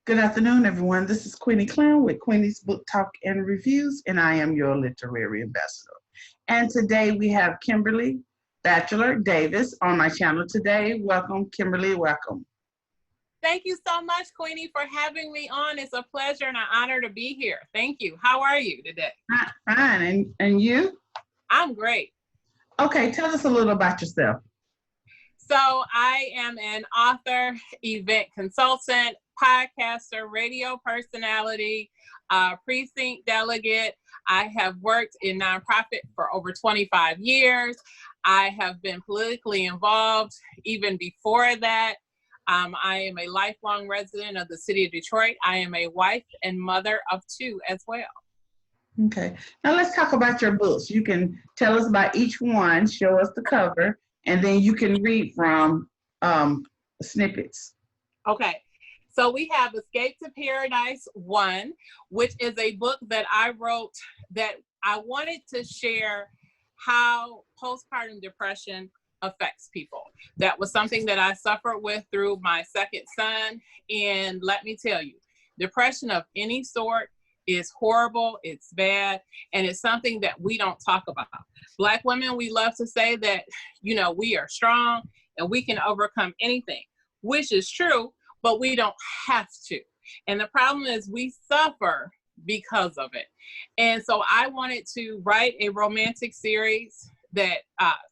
Good afternoon, everyone. This is Queenie Clem with Queenie's Book Talk and Reviews, and I am your literary ambassador. And today we have Kimberly Batchelor Davis on my channel today. Welcome, Kimberly. Welcome. Thank you so much, Queenie, for having me on. It's a pleasure and an honor to be here. Thank you. How are you today? Fine. And you? I'm great. Okay, tell us a little about yourself. So I am an author, event consultant, podcaster, radio personality, precinct delegate. I have worked in nonprofit for over 25 years. I have been politically involved even before that. I am a lifelong resident of the city of Detroit. I am a wife and mother of two as well. Okay, now let's talk about your books. You can tell us about each one, show us the cover, and then you can read from snippets. Okay, so we have Escape to Paradise 1, which is a book that I wrote that I wanted to share how postpartum depression affects people. That was something that I suffered with through my second son. And let me tell you, depression of any sort is horrible, it's bad, and it's something that we don't talk about. Black women, we love to say that, we are strong and we can overcome anything, which is true, but we don't have to. And the problem is we suffer because of it. And so I wanted to write a romantic series that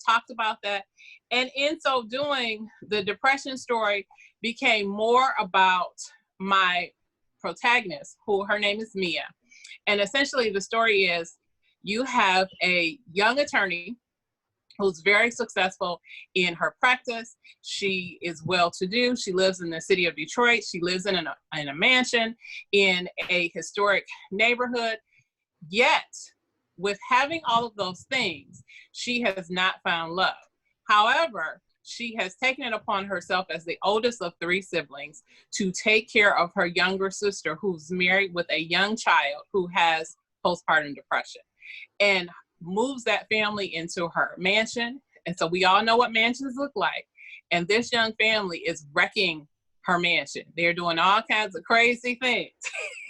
talked about that. And in so doing, the depression story became more about my protagonist, who her name is Mia. And essentially the story is you have a young attorney who's very successful in her practice. She is well-to-do. She lives in the city of Detroit. She lives in a mansion in a historic neighborhood. Yet, with having all of those things, she has not found love. However, she has taken it upon herself as the oldest of three siblings to take care of her younger sister, who's married with a young child who has postpartum depression, and moves that family into her mansion. And so we all know what mansions look like. And this young family is wrecking her mansion. They're doing all kinds of crazy things.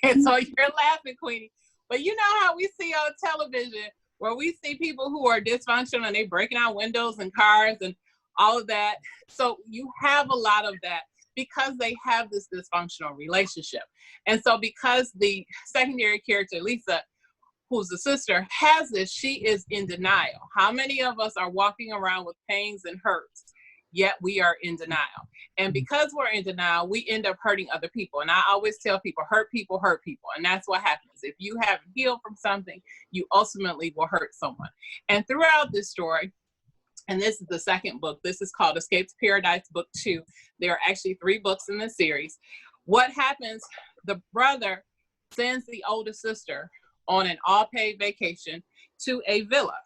And so you're laughing, Queenie. But you know how we see on television where we see people who are dysfunctional and they breaking out windows and cars and all of that. So you have a lot of that because they have this dysfunctional relationship. And so because the secondary character, Lisa, who's the sister, has this, she is in denial. How many of us are walking around with pains and hurts, yet we are in denial? And because we're in denial, we end up hurting other people. And I always tell people, hurt people hurt people. And that's what happens. If you haven't healed from something, you ultimately will hurt someone. And throughout this story, and this is the second book, this is called Escape to Paradise Book 2. There are actually 3 books in this series. What happens, the brother sends the older sister on an all-paid vacation to a villa.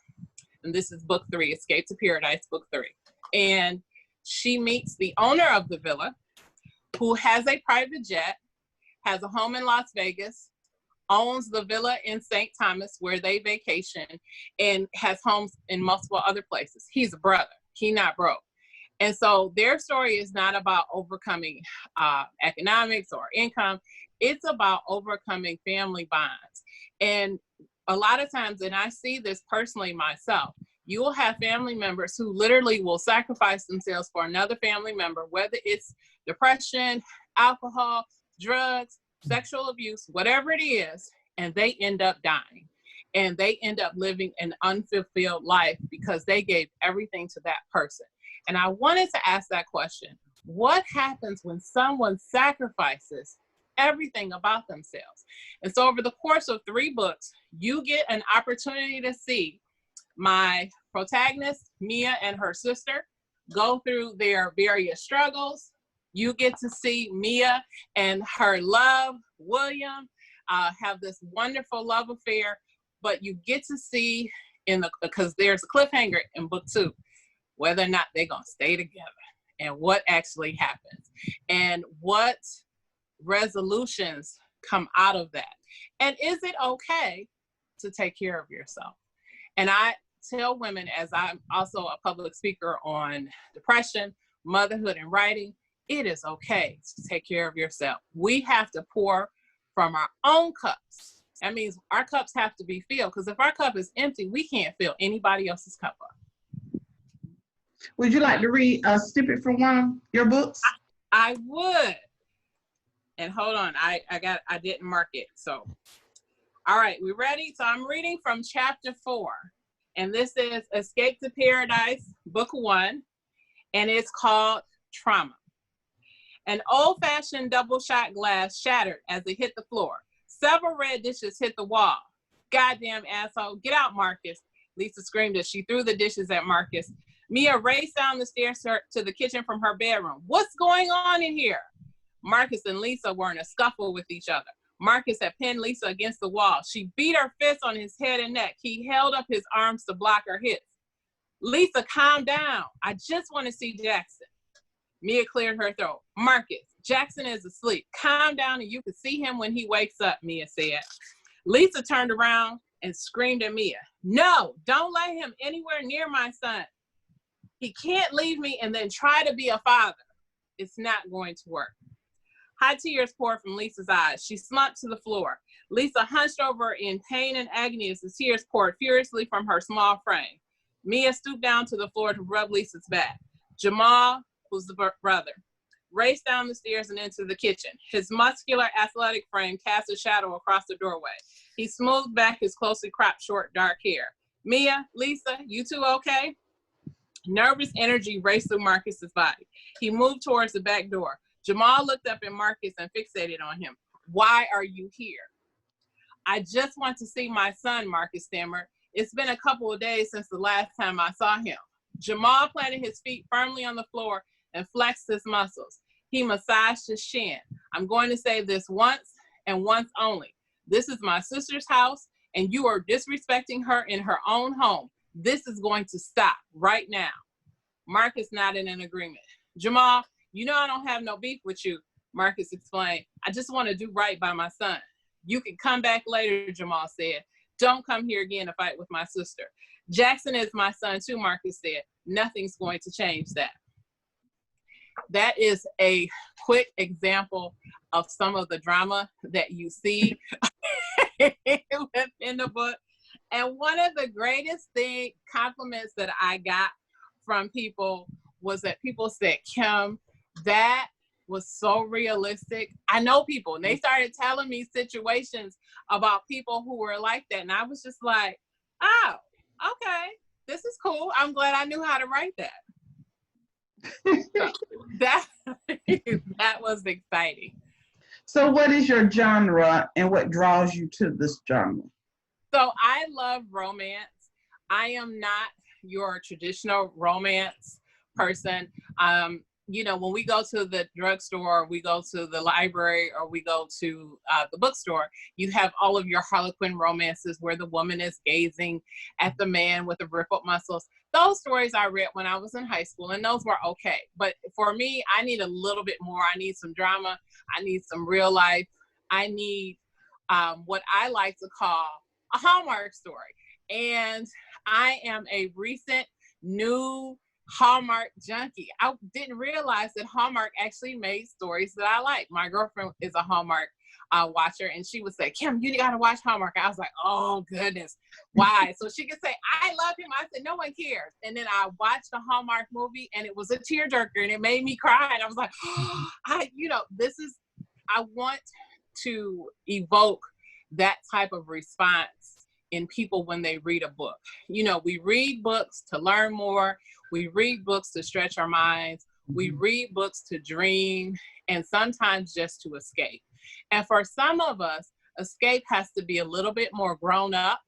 And this is book 3, Escape to Paradise, book 3. And she meets the owner of the villa, who has a private jet, has a home in Las Vegas, owns the villa in St. Thomas where they vacation, and has homes in multiple other places. He's a brother. He's not broke. And so their story is not about overcoming economics or income. It's about overcoming family bonds. And a lot of times, and I see this personally myself, you will have family members who literally will sacrifice themselves for another family member, whether it's depression, alcohol, drugs, sexual abuse, whatever it is, and they end up dying. And they end up living an unfulfilled life because they gave everything to that person. And I wanted to ask that question. What happens when someone sacrifices everything about themselves? And so over the course of 3 books, you get an opportunity to see my protagonist, Mia, and her sister go through their various struggles. You get to see Mia and her love, William, have this wonderful love affair, but you get to see because there's a cliffhanger in book 2, whether or not they're going to stay together and what actually happens and what resolutions come out of that. And is it okay to take care of yourself? And I tell women, as I'm also a public speaker on depression, motherhood, and writing, it is okay to take care of yourself. We have to pour from our own cups. That means our cups have to be filled, because if our cup is empty, we can't fill anybody else's cup up. Would you like to read a snippet from one of your books? I would. And hold on, I didn't mark it. So, all right, we ready? So I'm reading from chapter 4, and this is Escape to Paradise, book 1, and it's called Trauma. An old-fashioned double-shot glass shattered as it hit the floor. Several red dishes hit the wall. Goddamn asshole, get out, Marcus, Lisa screamed as she threw the dishes at Marcus. Mia raced down the stairs to the kitchen from her bedroom. What's going on in here? Marcus and Lisa were in a scuffle with each other. Marcus had pinned Lisa against the wall. She beat her fist on his head and neck. He held up his arms to block her hits. Lisa, calm down. I just want to see Jackson. Mia cleared her throat. Marcus, Jackson is asleep. Calm down and you can see him when he wakes up, Mia said. Lisa turned around and screamed at Mia. No, don't let him anywhere near my son. He can't leave me and then try to be a father. It's not going to work. Hot tears poured from Lisa's eyes. She slumped to the floor. Lisa hunched over in pain and agony as the tears poured furiously from her small frame. Mia stooped down to the floor to rub Lisa's back. Jamal, who's the brother, raced down the stairs and into the kitchen. His muscular, athletic frame cast a shadow across the doorway. He smoothed back his closely cropped, short, dark hair. Mia, Lisa, you two okay? Nervous energy raced through Marcus's body. He moved towards the back door. Jamal looked up at Marcus and fixated on him. Why are you here? I just want to see my son, Marcus stammered. It's been a couple of days since the last time I saw him. Jamal planted his feet firmly on the floor and flexed his muscles. He massaged his shin. I'm going to say this once and once only. This is my sister's house, and you are disrespecting her in her own home. This is going to stop right now. Marcus nodded in agreement. Jamal, you know I don't have no beef with you, Marcus explained. I just want to do right by my son. You can come back later, Jamal said. Don't come here again to fight with my sister. Jackson is my son too, Marcus said. Nothing's going to change that. That is a quick example of some of the drama that you see within the book. And one of the greatest compliments that I got from people was that people said, Kim, that was so realistic. I know people, and they started telling me situations about people who were like that. And I was just like, oh, okay, this is cool. I'm glad I knew how to write that. So that was exciting. So what is your genre and what draws you to this genre? So I love romance. I am not your traditional romance person. You know, when we go to the drugstore, we go to the library, or we go to the bookstore, you have all of your Harlequin romances where the woman is gazing at the man with the rippled muscles. Those stories I read when I was in high school, and those were okay. But for me, I need a little bit more. I need some drama. I need some real life. I need what I like to call a Hallmark story. And I am a recent new Hallmark junkie. I didn't realize that Hallmark actually made stories that I like. My girlfriend is a Hallmark watcher, and she would say, Kim, you gotta watch Hallmark. I was like, oh goodness, why? So she could say, I love him. I said, no one cares. And then I watched the Hallmark movie, and it was a tearjerker, and it made me cry. And I was like, oh, I want to evoke that type of response in people when they read a book. You know, we read books to learn more. We read books to stretch our minds. We read books to dream, and sometimes just to escape. And for some of us, escape has to be a little bit more grown up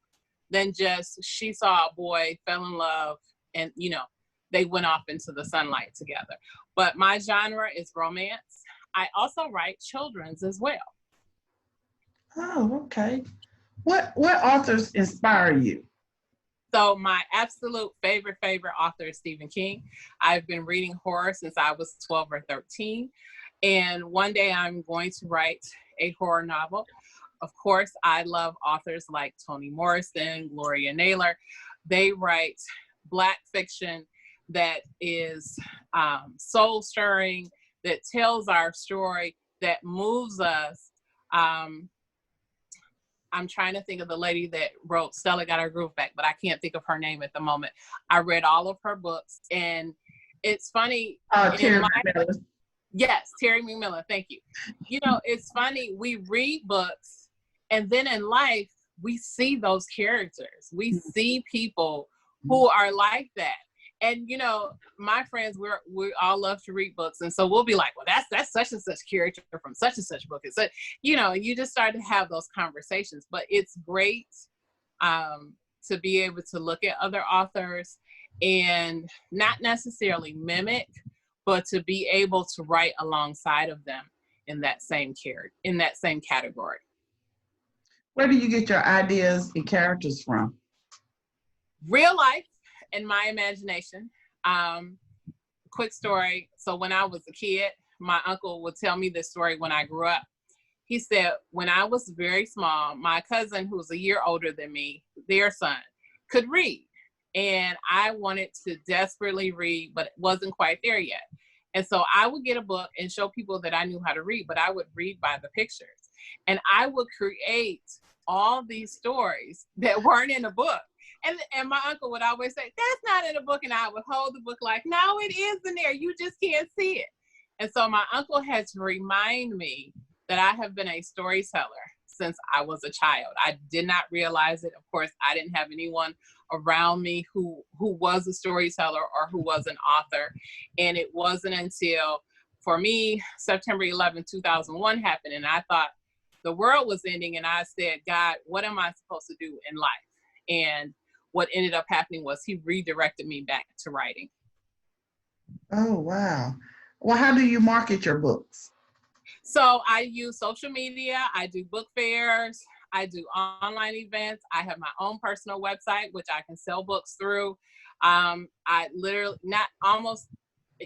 than just she saw a boy, fell in love, and, you know, they went off into the sunlight together. But my genre is romance. I also write children's as well. Oh, okay. What authors inspire you? So my absolute favorite author is Stephen King. I've been reading horror since I was 12 or 13. And one day I'm going to write a horror novel. Of course, I love authors like Toni Morrison, Gloria Naylor. They write Black fiction that is soul-stirring, that tells our story, that moves us. I'm trying to think of the lady that wrote Stella Got Her Groove Back, but I can't think of her name at the moment. I read all of her books, and it's funny. Terry McMillan. Yes, Terry McMillan. Thank you. You know, it's funny. We read books, and then in life, we see those characters. We see people who are like that. And you know, my friends, we all love to read books, and so we'll be like, well, that's such and such character from such and such book. And so, you know, you just start to have those conversations. But it's great to be able to look at other authors and not necessarily mimic, but to be able to write alongside of them in that same category. Where do you get your ideas and characters from? Real life and my imagination. Quick story. So when I was a kid, my uncle would tell me this story when I grew up. He said, when I was very small, my cousin, who was a year older than me, their son, could read. And I wanted to desperately read, but it wasn't quite there yet. And so I would get a book and show people that I knew how to read, but I would read by the pictures. And I would create all these stories that weren't in the book. And my uncle would always say, that's not in the book. And I would hold the book like, no, it is in there. You just can't see it. And so my uncle had to remind me that I have been a storyteller since I was a child. I did not realize it. Of course, I didn't have anyone around me who was a storyteller or who was an author. And it wasn't until, for me, September 11, 2001 happened. And I thought the world was ending. And I said, God, what am I supposed to do in life? And what ended up happening was he redirected me back to writing. Oh, wow. Well, how do you market your books? So I use social media. I do book fairs. I do online events. I have my own personal website, which I can sell books through. I literally,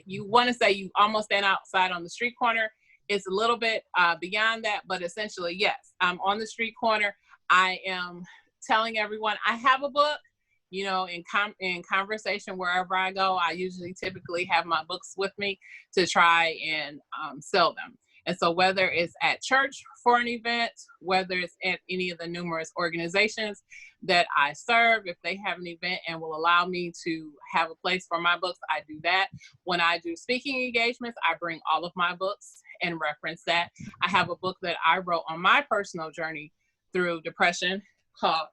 you want to say you almost stand outside on the street corner. It's a little bit beyond that, but essentially, yes, I'm on the street corner. I am telling everyone I have a book. You know, in conversation wherever I go, I typically have my books with me to try and sell them. And so whether it's at church for an event, whether it's at any of the numerous organizations that I serve, if they have an event and will allow me to have a place for my books, I do that. When I do speaking engagements, I bring all of my books and reference that. I have a book that I wrote on my personal journey through depression called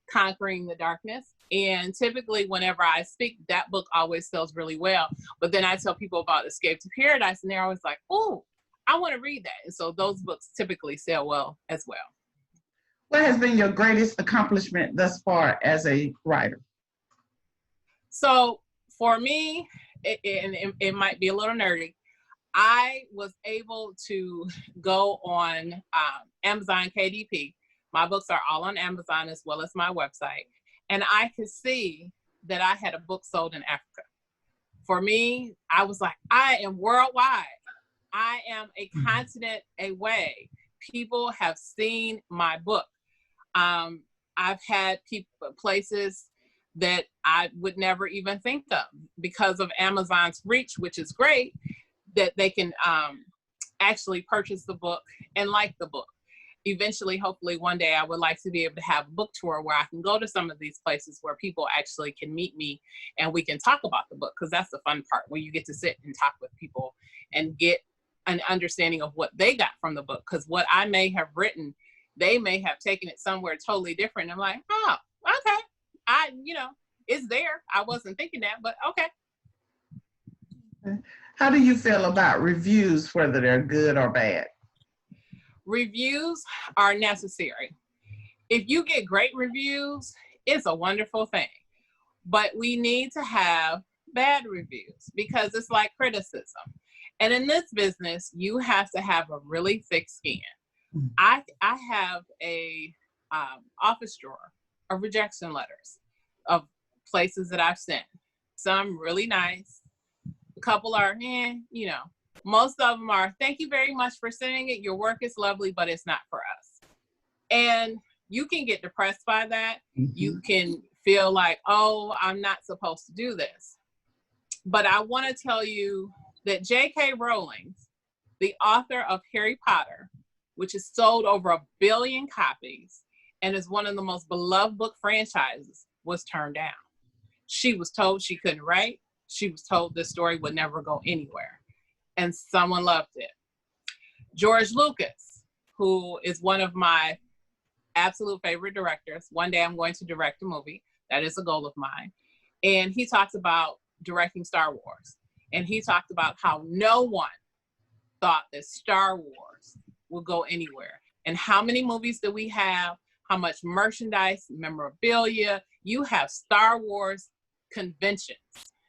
Conquering the Darkness. And typically whenever I speak, that book always sells really well. But then I tell people about Escape to Paradise and they're always like, oh, I want to read that. And so those books typically sell well as well. What has been your greatest accomplishment thus far as a writer? So for me, it might be a little nerdy. I was able to go on Amazon KDP. My books are all on Amazon as well as my website. And I could see that I had a book sold in Africa. For me, I was like, I am worldwide. I am a continent away. People have seen my book. I've had places that I would never even think of because of Amazon's reach, which is great, that they can actually purchase the book and like the book. Eventually, hopefully one day I would like to be able to have a book tour where I can go to some of these places where people actually can meet me and we can talk about the book, because that's the fun part, where you get to sit and talk with people and get an understanding of what they got from the book. Because what I may have written, they may have taken it somewhere totally different. I'm like, oh, okay. It's there. I wasn't thinking that, but okay. How do you feel about reviews, whether they're good or bad? Reviews are necessary. If you get great reviews, it's a wonderful thing. But we need to have bad reviews because it's like criticism. And in this business, you have to have a really thick skin. I have a office drawer of rejection letters of places that I've sent. Some really nice. A couple are, most of them are, thank you very much for sending it. Your work is lovely, but it's not for us. And you can get depressed by that. Mm-hmm. You can feel like, oh, I'm not supposed to do this. But I want to tell you that J.K. Rowling the author of Harry Potter, which has sold over 1 billion copies and is one of the most beloved book franchises, was turned down. She was told she couldn't write. She was told this story would never go anywhere. And someone loved it. George Lucas, who is one of my absolute favorite directors. One day I'm going to direct a movie. That is a goal of mine. And he talks about directing Star Wars. And he talked about how no one thought that Star Wars would go anywhere. And how many movies do we have? How much merchandise, memorabilia? You have Star Wars conventions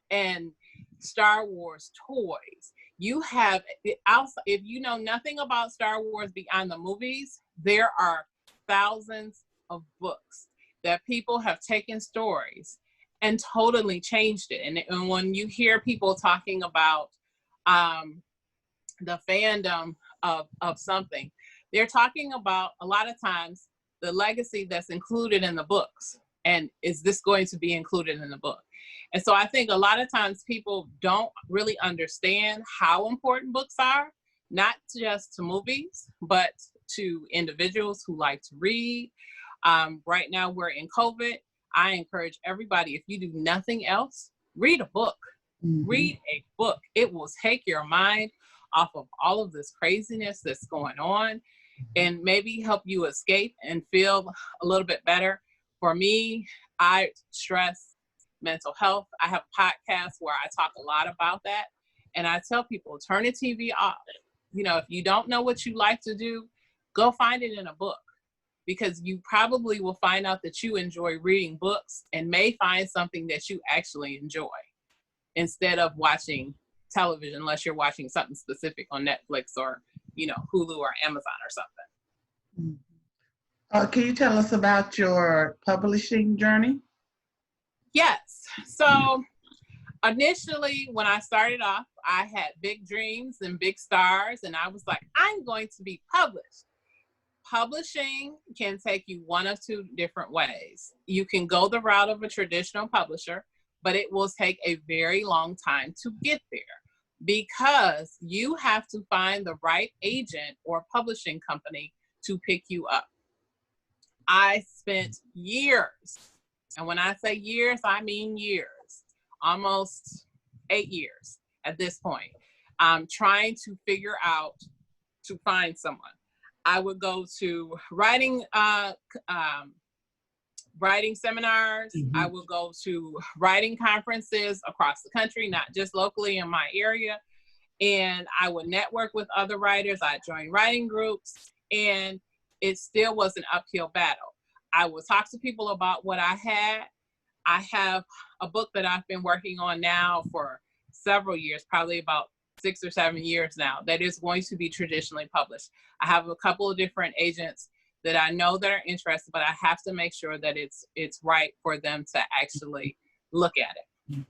and Star Wars toys. You have, if you know nothing about Star Wars beyond the movies, there are thousands of books that people have taken stories and totally changed it. And when you hear people talking about the fandom of something, they're talking about a lot of times the legacy that's included in the books. And is this going to be included in the book? And so I think a lot of times people don't really understand how important books are, not just to movies, but to individuals who like to read. Right now we're in COVID. I encourage everybody, if you do nothing else, read a book. Mm-hmm. Read a book. It will take your mind off of all of this craziness that's going on and maybe help you escape and feel a little bit better. For me, I stress mental health. I have a podcast where I talk a lot about that. And I tell people, turn the TV off. You know, if you don't know what you like to do, go find it in a book, because you probably will find out that you enjoy reading books and may find something that you actually enjoy instead of watching television, unless you're watching something specific on Netflix or, you know, Hulu or Amazon or something. Can you tell us about your publishing journey? Yes. So initially, when I started off, I had big dreams and big stars, and I was like, I'm going to be published. Publishing can take you one of two different ways. You can go the route of a traditional publisher, but it will take a very long time to get there because you have to find the right agent or publishing company to pick you up. I spent years, and when I say years, I mean years, almost 8 years at this point, trying to figure out to find someone. I would go to writing seminars. Mm-hmm. I would go to writing conferences across the country, not just locally in my area. And I would network with other writers. I joined writing groups, and it still was an uphill battle. I would talk to people about what I had. I have a book that I've been working on now for several years, probably about 6 or 7 years now, that is going to be traditionally published. I have a couple of different agents that I know that are interested, but I have to make sure that it's right for them to actually look at it.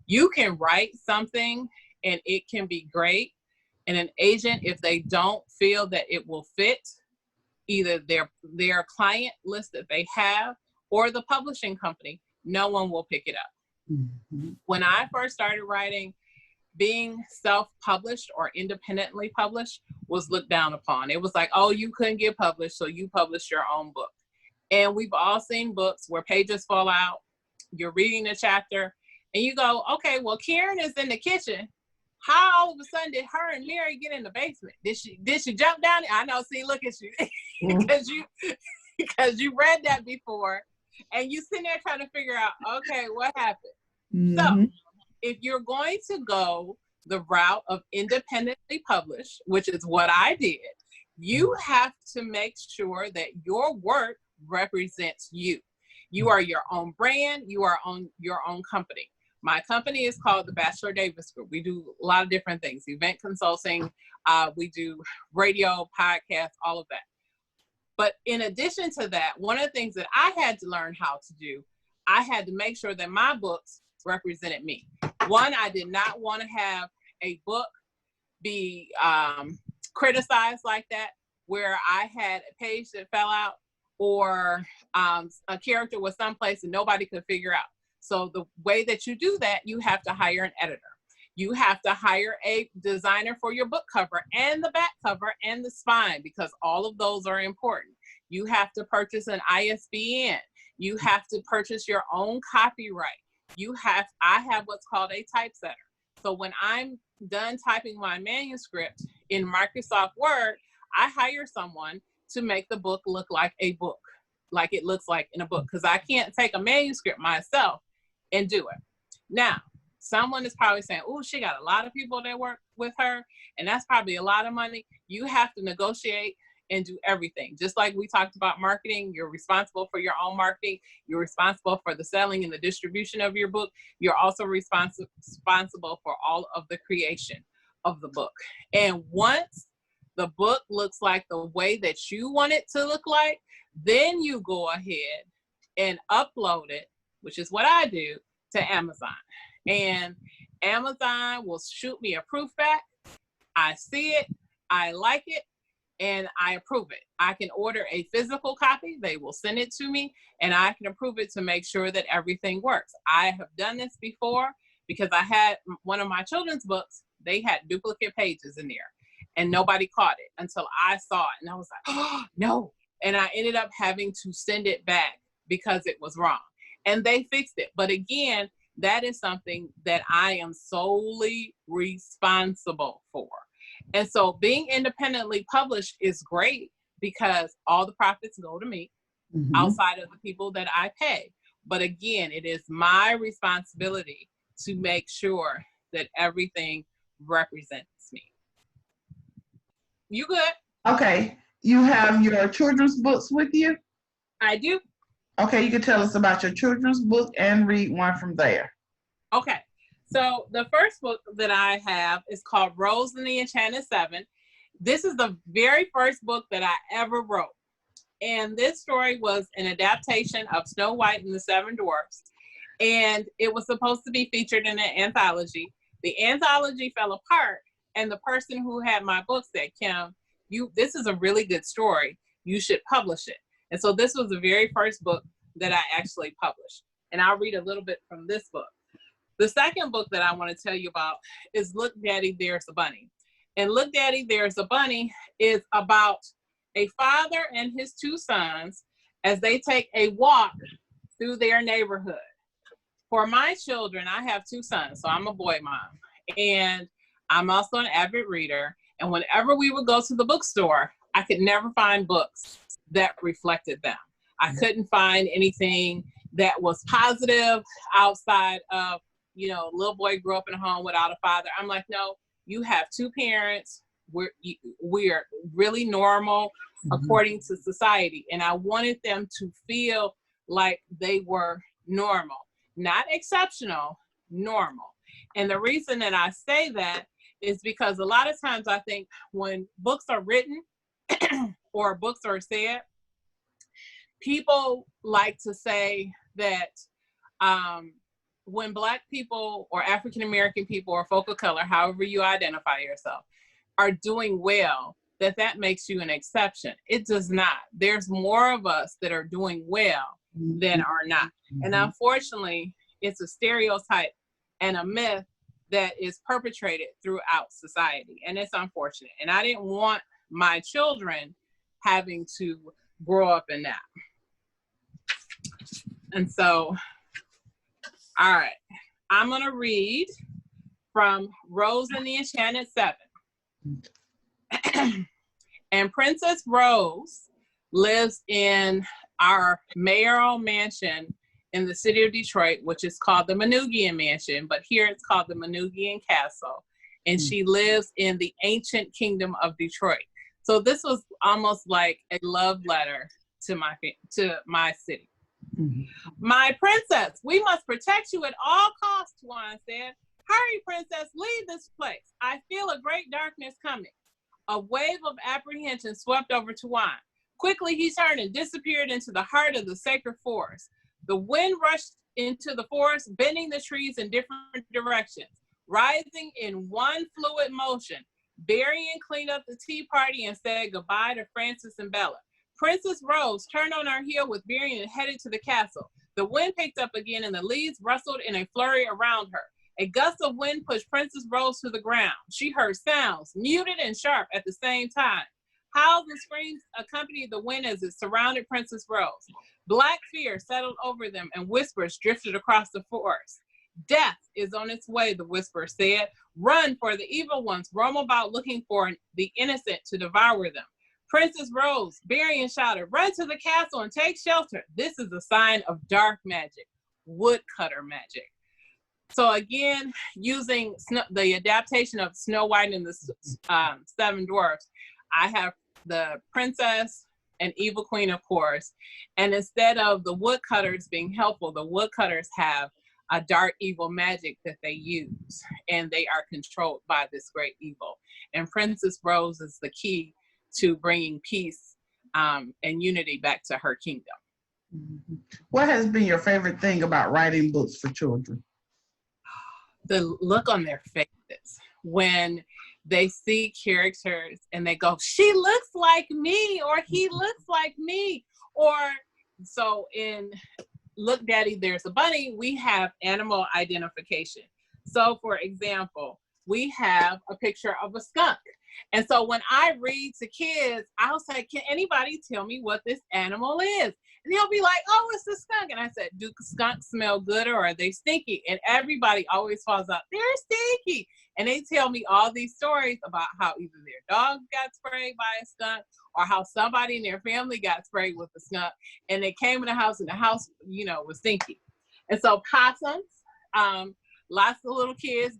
You can write something and it can be great, and an agent, if they don't feel that it will fit either their client list that they have or the publishing company, no one will pick it up. Mm-hmm. When I first started writing, being self-published or independently published was looked down upon. It was like, oh, you couldn't get published, so you published your own book. And we've all seen books where pages fall out, you're reading the chapter, and you go, okay, well, Karen is in the kitchen. How all of a sudden did her and Mary get in the basement? Did she jump down? I know, see, look at you. because you read that before, and you sitting there trying to figure out, okay, what happened? Mm-hmm. So if you're going to go the route of independently published, which is what I did, you have to make sure that your work represents you. You are your own brand. You are on your own company. My company is called the Batchelor Davis Group. We do a lot of different things, event consulting. We do radio, podcasts, all of that. But in addition to that, one of the things that I had to learn how to do, I had to make sure that my books represented me. One, I did not want to have a book be criticized like that, where I had a page that fell out or a character was someplace and nobody could figure out. So the way that you do that, you have to hire an editor. You have to hire a designer for your book cover and the back cover and the spine, because all of those are important. You have to purchase an ISBN. You have to purchase your own copyright. I have what's called a typesetter. So when I'm done typing my manuscript in Microsoft Word, I hire someone to make the book look like a book, like it looks like in a book, because I can't take a manuscript myself and do it. Now, someone is probably saying, oh, she got a lot of people that work with her, and that's probably a lot of money. You have to negotiate and do everything. Just like we talked about marketing, you're responsible for your own marketing. You're responsible for the selling and the distribution of your book. You're also responsible for all of the creation of the book. And once the book looks like the way that you want it to look like, then you go ahead and upload it, which is what I do, to Amazon. And Amazon will shoot me a proof back. I see it, I like it, and I approve it. I can order a physical copy. They will send it to me, and I can approve it to make sure that everything works. I have done this before because I had one of my children's books. They had duplicate pages in there, and nobody caught it until I saw it. And I was like, oh, no. And I ended up having to send it back because it was wrong. And they fixed it. But again, that is something that I am solely responsible for. And so being independently published is great because all the profits go to me outside of the people that I pay. But again, it is my responsibility to make sure that everything represents me. You good? Okay. You have your children's books with you? I do. Okay, you can tell us about your children's book and read one from there. Okay. So the first book that I have is called Rose and the Enchanted Seven. This is the very first book that I ever wrote. And this story was an adaptation of Snow White and the Seven Dwarfs. And it was supposed to be featured in an anthology. The anthology fell apart, and the person who had my book said, Kim, this is a really good story. You should publish it. And so this was the very first book that I actually published. And I'll read a little bit from this book. The second book that I want to tell you about is Look, Daddy, There's a Bunny. And Look, Daddy, There's a Bunny is about a father and his two sons as they take a walk through their neighborhood. For my children, I have two sons, so I'm a boy mom. And I'm also an avid reader. And whenever we would go to the bookstore, I could never find books that reflected them. I couldn't find anything that was positive outside of, little boy grew up in a home without a father. I'm like, no, you have two parents. We're really normal according to society. And I wanted them to feel like they were normal, not exceptional, normal. And the reason that I say that is because a lot of times I think when books are written or books are said, people like to say that when Black people or African-American people or folk of color, however you identify yourself, are doing well, that makes you an exception. It does not. There's more of us that are doing well than are not. And unfortunately, it's a stereotype and a myth that is perpetrated throughout society. And it's unfortunate. And I didn't want my children having to grow up in that. And so, all right, I'm gonna read from Rose and the Enchanted Seven. And Princess Rose lives in our mayoral mansion in the city of Detroit, which is called the Manoogian Mansion, but here it's called the Manoogian Castle. And she lives in the ancient kingdom of Detroit. So this was almost like a love letter to my city. My princess, we must protect you at all costs, Juan said. Hurry, princess, leave this place. I feel a great darkness coming. A wave of apprehension swept over Juan. Quickly, he turned and disappeared into the heart of the sacred forest. The wind rushed into the forest, bending the trees in different directions, rising in one fluid motion. Berrien cleaned up the tea party and said goodbye to Francis and Bella. Princess Rose turned on her heel with Berrien and headed to the castle. The wind picked up again and the leaves rustled in a flurry around her. A gust of wind pushed Princess Rose to the ground. She heard sounds, muted and sharp at the same time. Howls and screams accompanied the wind as it surrounded Princess Rose. Black fear settled over them and whispers drifted across the forest. Death is on its way, the whisper said. Run, for the evil ones roam about looking for the innocent to devour them. Princess Rose, Barian shouted, run to the castle and take shelter. This is a sign of dark magic, woodcutter magic. So again, using the adaptation of Snow White and the Seven Dwarfs, I have the princess and evil queen, of course. And instead of the woodcutters being helpful, the woodcutters have a dark evil magic that they use, and they are controlled by this great evil. And Princess Rose is the key to bringing peace and unity back to her kingdom. What has been your favorite thing about writing books for children? The look on their faces when they see characters and they go, she looks like me, or he looks like me. Or so in Look Daddy, There's a Bunny, we have animal identification. So for example, we have a picture of a skunk. And so when I read to kids, I'll say, can anybody tell me what this animal is? And they'll be like, oh, it's a skunk. And I said, do skunks smell good, or are they stinky? And everybody always falls out, they're stinky. And they tell me all these stories about how either their dog got sprayed by a skunk, or how somebody in their family got sprayed with a skunk, and they came in the house and the house, was stinky. And so possums, lots of little kids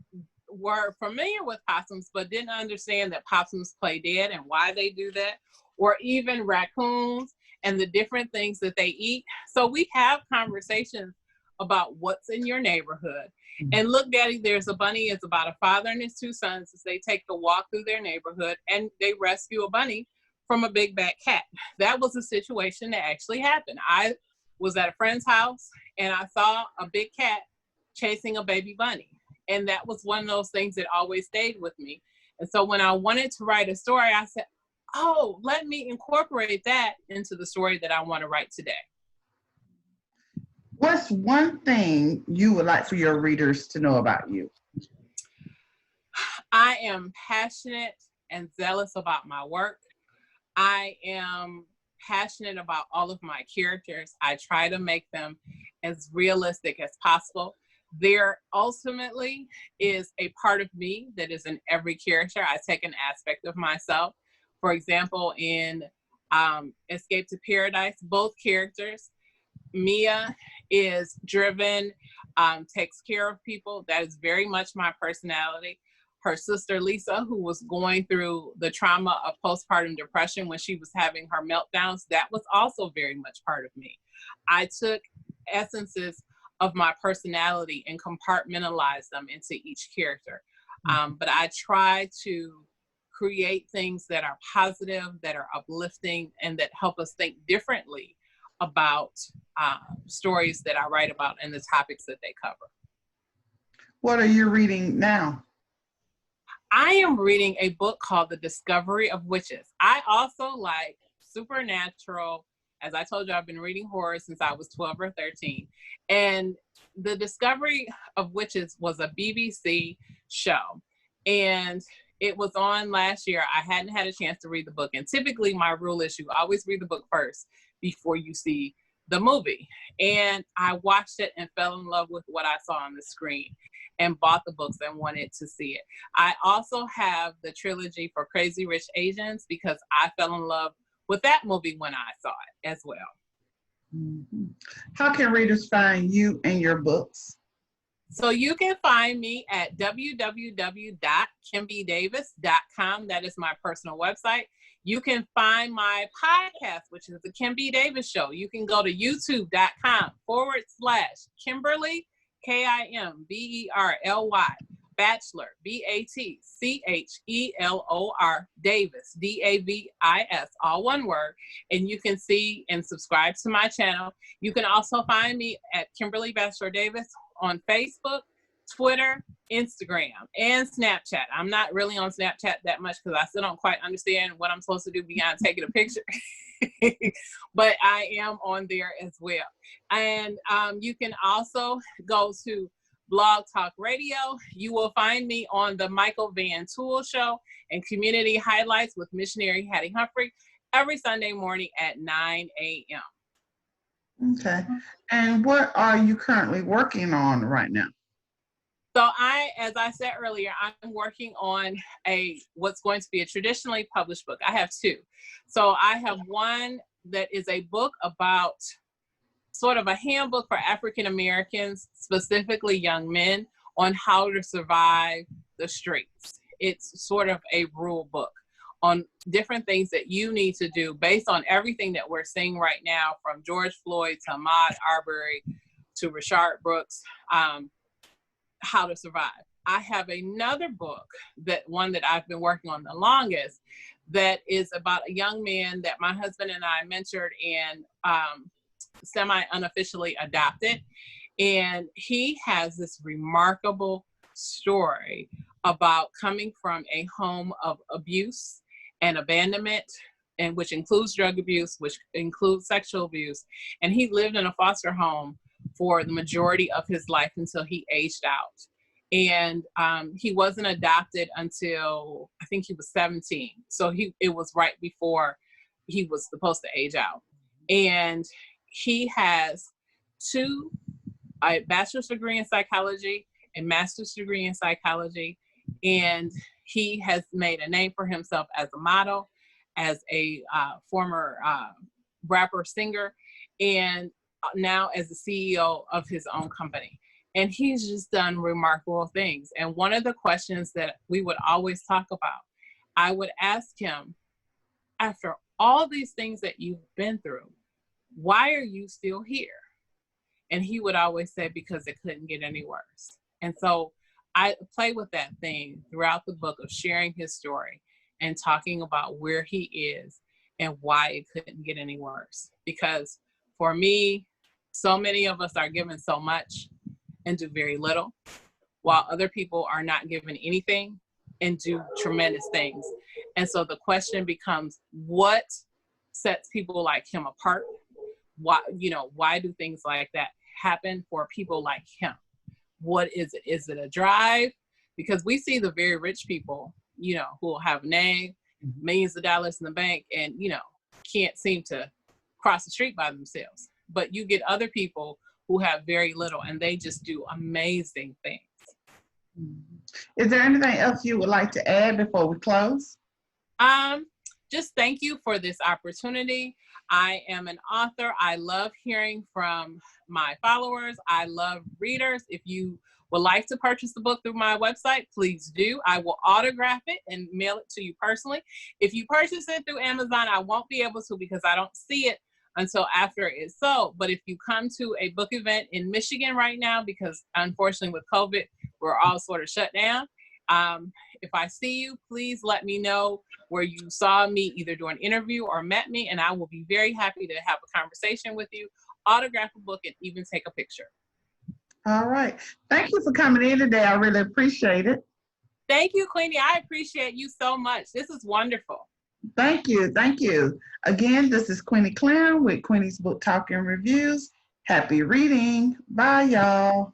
were familiar with possums, but didn't understand that possums play dead and why they do that, or even raccoons and the different things that they eat. So we have conversations about what's in your neighborhood. And Look Daddy, There's a Bunny is about a father and his two sons as they take a walk through their neighborhood and they rescue a bunny from a big bad cat. That was a situation that actually happened. I was at a friend's house and I saw a big cat chasing a baby bunny. And that was one of those things that always stayed with me. And so when I wanted to write a story, I said, oh, let me incorporate that into the story that I want to write today. What's one thing you would like for your readers to know about you? I am passionate and zealous about my work. I am passionate about all of my characters. I try to make them as realistic as possible. There ultimately is a part of me that is in every character. I take an aspect of myself. For example, in Escape to Paradise, both characters, Mia is driven, takes care of people. That is very much my personality. Her sister Lisa, who was going through the trauma of postpartum depression when she was having her meltdowns, that was also very much part of me. I took essences of my personality and compartmentalize them into each character. But I try to create things that are positive, that are uplifting, and that help us think differently about stories that I write about and the topics that they cover. What are you reading now? I am reading a book called The Discovery of Witches. I also like supernatural. As I told you, I've been reading horror since I was 12 or 13. And The Discovery of Witches was a BBC show. And it was on last year. I hadn't had a chance to read the book. And typically my rule is you always read the book first before you see the movie. And I watched it and fell in love with what I saw on the screen and bought the books and wanted to see it. I also have the trilogy for Crazy Rich Asians because I fell in love with that movie when I saw it as well. Mm-hmm. How can readers find you and your books? So you can find me at www.kimbdavis.com. That is my personal website. You can find my podcast, which is the Kim B. Davis Show. You can go to youtube.com/Kimberly, Kimberly, Batchelor, Batchelor, Davis, Davis, all one word. And you can see and subscribe to my channel. You can also find me at Kimberly Batchelor Davis on Facebook, Twitter, Instagram, and Snapchat. I'm not really on Snapchat that much because I still don't quite understand what I'm supposed to do beyond taking a picture. But I am on there as well. And you can also go to Blog Talk Radio. You will find me on the Michael Van Toole Show and Community Highlights with Missionary Hattie Humphrey every Sunday morning at 9 a.m. Okay. And what are you currently working on right now? So as I said earlier, I'm working on what's going to be a traditionally published book. I have two. So I have one that is a book about sort of a handbook for African Americans, specifically young men, on how to survive the streets. It's sort of a rule book on different things that you need to do based on everything that we're seeing right now, from George Floyd to Ahmaud Arbery to Rayshard Brooks, how to survive. I have another book, one that I've been working on the longest, that is about a young man that my husband and I mentored and semi-unofficially adopted. And he has this remarkable story about coming from a home of abuse and abandonment, and which includes drug abuse, which includes sexual abuse. And he lived in a foster home for the majority of his life until he aged out. And he wasn't adopted until I think he was 17. So it was right before he was supposed to age out. And he has a bachelor's degree in psychology and master's degree in psychology. And he has made a name for himself as a model, as a former rapper, singer, and now as the CEO of his own company. And he's just done remarkable things. And one of the questions that we would always talk about, I would ask him, after all these things that you've been through, why are you still here? And he would always say, because it couldn't get any worse. And so I play with that thing throughout the book of sharing his story and talking about where he is and why it couldn't get any worse. Because for me, so many of us are given so much and do very little, while other people are not given anything and do tremendous things. And so the question becomes, what sets people like him apart? Why do things like that happen for people like him? What is it? Is it a drive? Because we see the very rich people, who will have a name, millions of dollars in the bank, and, can't seem to cross the street by themselves. But you get other people who have very little and they just do amazing things. Is there anything else you would like to add before we close? Just thank you for this opportunity. I am an author. I love hearing from my followers. I love readers. If you would like to purchase the book through my website, please do. I will autograph it and mail it to you personally. If you purchase it through Amazon, I won't be able to because I don't see it until after it's sold. But if you come to a book event in Michigan right now, because unfortunately with COVID, we're all sort of shut down. If I see you, please let me know where you saw me, either do an interview or met me, and I will be very happy to have a conversation with you, autograph a book, and even take a picture. All right. Thank you for coming in today. I really appreciate it. Thank you, Queenie. I appreciate you so much. This is wonderful. Thank you. Thank you. Again, this is Queenie Clem with Queenie's Book Talk and Reviews. Happy reading. Bye, y'all.